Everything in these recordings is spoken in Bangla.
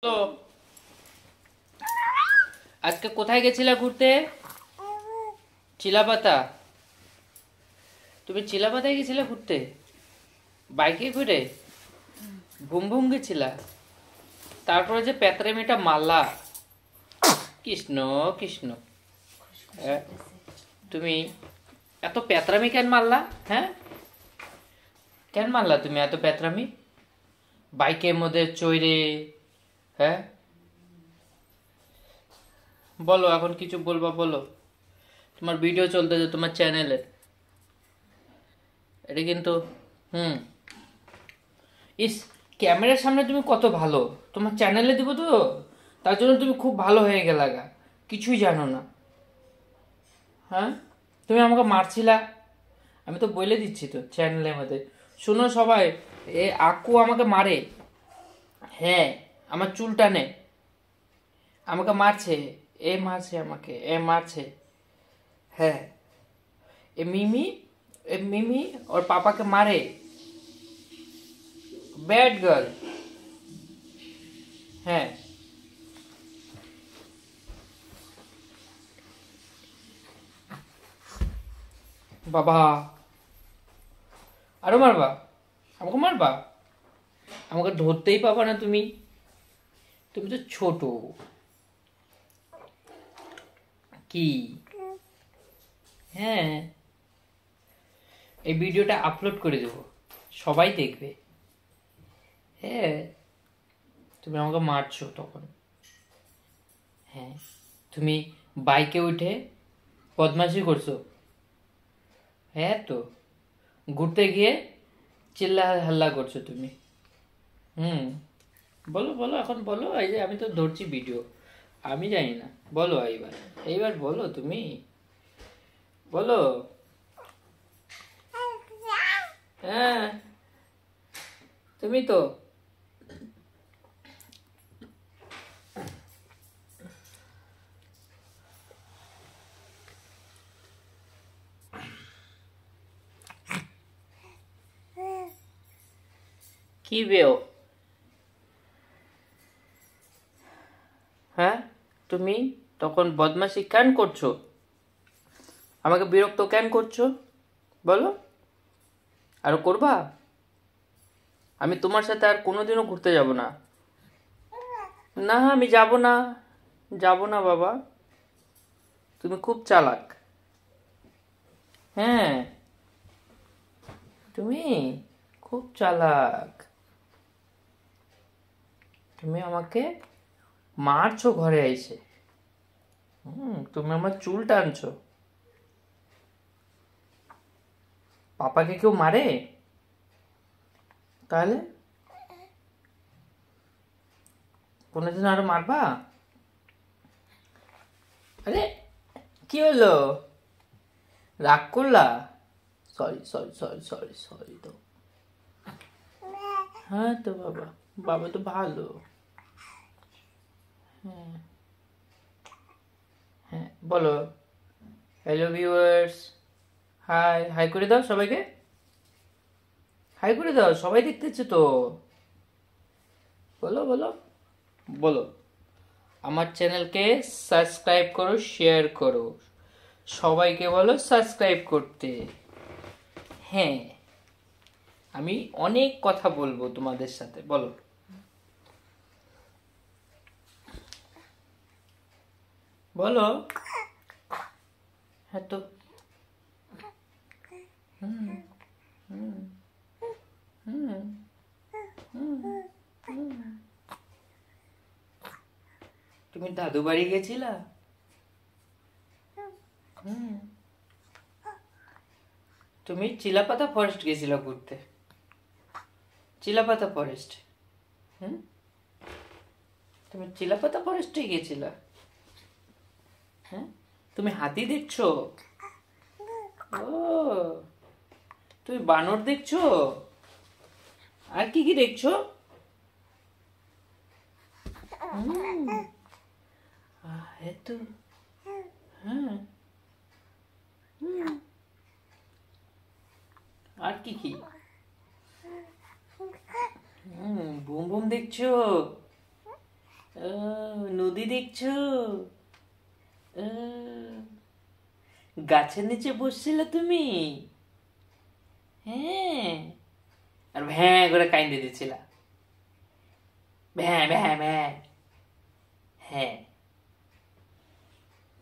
তো আজকে কোথায় গেছিলা ঘুরতে? চিলাপাতা। তুমি চিলাপাতায় গেছিলে ঘুরতে? বাইকে করে? ভুম ভুম গেছিলা? তারপরে যে পেতরে মেয়েটা মারলা, কৃষ্ণ কৃষ্ণ। তুমি এত পেতরামি কেন মারলা? হ্যাঁ, কেন মারলা তুমি এত পেতরামি বাইকের মধ্যে চড়ে? হ্যাঁ বলো, এখন কিছু বলবা বলো। তোমার ভিডিও চলতেছে তোমার চ্যানেলে, এটা কিন্তু হুম ইস, ক্যামেরার সামনে তুমি কত ভালো, তোমার চ্যানেলে দিব তো, তার জন্য তুমি খুব ভালো হয়ে গেলা গা, কিছুই জানো না। হ্যাঁ, তুমি আমাকে মারছিলা, আমি তো বলে দিচ্ছি তো চ্যানেলের মধ্যে। শুনো সবাই, এ আকু আমাকে মারে। হ্যাঁ, আমার চুল টানে, আমাকে মারছে, এ মারছে, আমাকে এ মারছে। হ্যাঁ, এ মিমি, এ মিমি ওর পাপাকে মারে। Bad girl. হ্যাঁ, বাবা, আরো মারবা? আমাকে মারবা? আমাকে ধরতেই পাবা না তুমি, তুমি তো ছোট। কি? হ্যাঁ, এই ভিডিওটা আপলোড করে দেবো, সবাই দেখবে। হ্যাঁ, তুমি আমাকে মারছো তখন। হ্যাঁ, তুমি বাইকে উঠে বদমাশি করছো। হ্যাঁ তো, ঘুরতে গিয়ে চিল্লা হাল্লা করছো তুমি। হুম, বলো বলো, এখন বলো। এই যে আমি তো ধরছি ভিডিও, আমি জানি না, বলো এইবার, এইবার বলো তুমি, বলো। হ্যাঁ, তুমি তো কি বেও? হ্যাঁ, তুমি তখন বদমাশি কেন করছো? আমাকে বিরক্ত কেন করছো বলো? আর করবা? আমি তোমার সাথে আর কোনোদিনও ঘুরতে যাব না। না, আমি যাব না, যাব না বাবা, তুমি খুব চালাক। হ্যাঁ, তুমি খুব চালাক, তুমি আমাকে মারছো ঘরে এসে। তুমি আমার চুল টানছো। পাপাকে কেউ মারে? তাহলে কোনোদিন আরো মারবা? আরে, কি হলো, রাগ করলা? Sorry sorry sorry sorry sorry তো। হ্যাঁ তো বাবা, বাবা তো ভালো। হ্যাঁ, হ্যাঁ বলো। হ্যালো ভিউয়ার্স, হাই হাই করে দাও সবাইকে, হাই করে দাও, সবাই দেখতেছে তো। বলো বলো বলো, আমার চ্যানেলকে সাবস্ক্রাইব করো, শেয়ার করো, সবাইকে বলো সাবস্ক্রাইব করতে। হ্যাঁ, আমি অনেক কথা বলবো তোমাদের সাথে, বলো। বলো। হ্যাঁ তো। হুম হুম হুম হুম হুম। তুমি দাদু বাড়ি গেছিলা? হুম, তুমি চিলাপাতা ফরেস্ট গেছিলা ঘুরতে? চিলাপাতা ফরেস্ট? হুম, তুমি চিলাপাতা ফরেস্টে গেছিলা? হ্যাঁ, তুমি হাতি দেখছো? ও, তুমি বানর দেখছো? আর কি কি দেখছো? হুম, এতো। হ্যাঁ, হুম, আর কি কি? বুম বুম দেখছো? ও, নদী দেখছো? ও, গাছের নিচে বসছিলে তুমি? হ্যাঁ, আর ভ্যাঁ করে কাইন্দে দিচ্ছিলা, ভ্যাঁ ভ্যাঁ ভ্যাঁ। হ্যাঁ,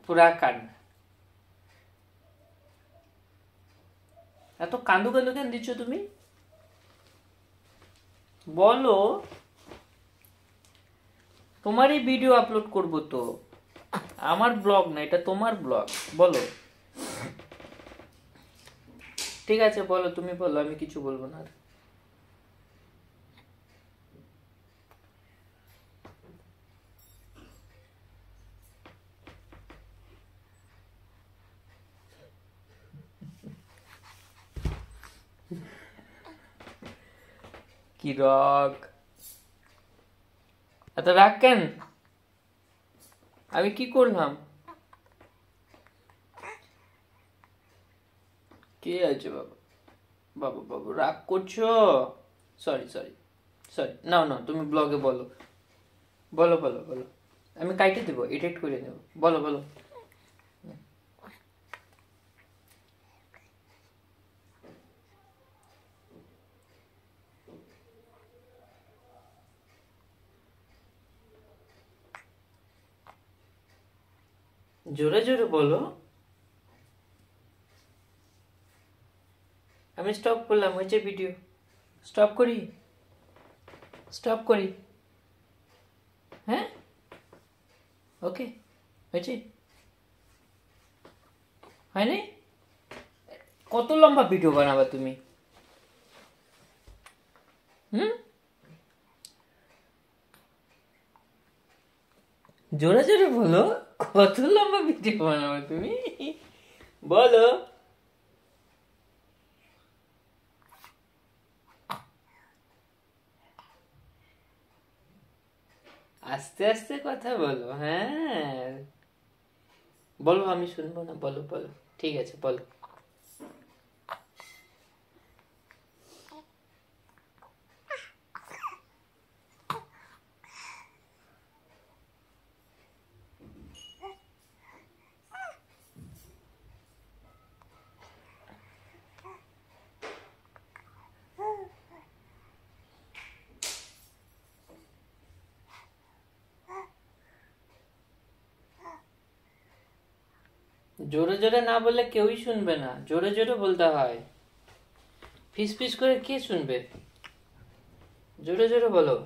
পুরা কান্না। এত কান্দু কান্দু কেন দিচ্ছ তুমি? বলো, তোমারই ভিডিও আপলোড করব তো, আমার ব্লগ না, এটা তোমার ব্লগ। বলো, ঠিক আছে বলো, তুমি বলো, আমি কিছু বলবো না আর। কি রাগ, এত রাগ কেন? আমি কি করলাম? কে আছে বাবা? বাবা বাবু রাগ করছো? সরি সরি সরি, নাও নাও, তুমি ব্লগে বলো, বলো বলো বলো, আমি কাইটে দেবো, এডিট করে দেবো, বলো বলো। জোরে জোরে বলো। আমি স্টপ করলাম, হয়েছে ভিডিও, স্টপ করি, স্টপ করি। হ্যাঁ, ওকে, হয়েছে, হয়নি? কত লম্বা ভিডিও বানাবা তুমি? হুম, জোরে জোরে বলো, কত লম্বা ভিডিও বানাবা তুমি? বলো। আস্তে আস্তে কথা বলো, হ্যাঁ বলো, আমি শুনবো না, বলো বলো, ঠিক আছে বলো। জোরে জোরে না বললে কেউই শুনবে না, জোরে জোরে বলতে হয়, ফিস ফিস করে কে শুনবে? জোরে জোরে বলো।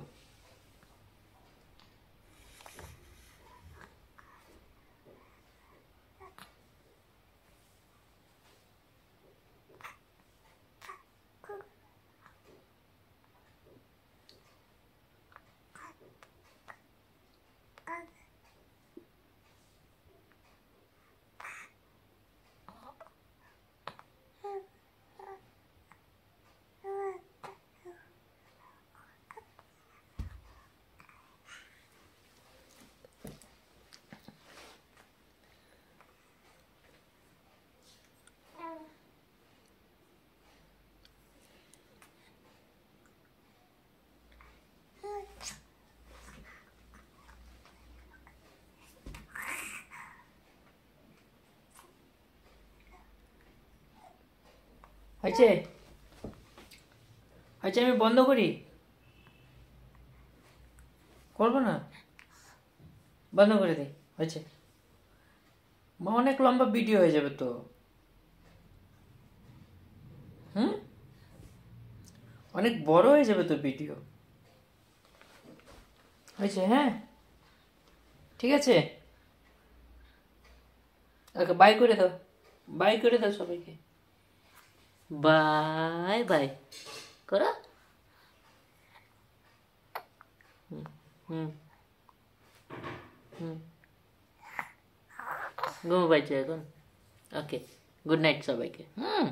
হয়েছে, হয়েছে, আমি বন্ধ করি, করবো না, বন্ধ করে দিই, হয়েছে, অনেক লম্বা ভিডিও হয়ে যাবে তো। হুম, অনেক বড় হয়ে যাবে তো ভিডিও, হয়েছে, হ্যাঁ ঠিক আছে, ওকে বাই করে দাও, বাই করে দাও সবাইকে, বাই বাই করো। হুম হুম, ঘুমো পাইছো এখন, ওকে, গুড নাইট সবাইকে। হুম।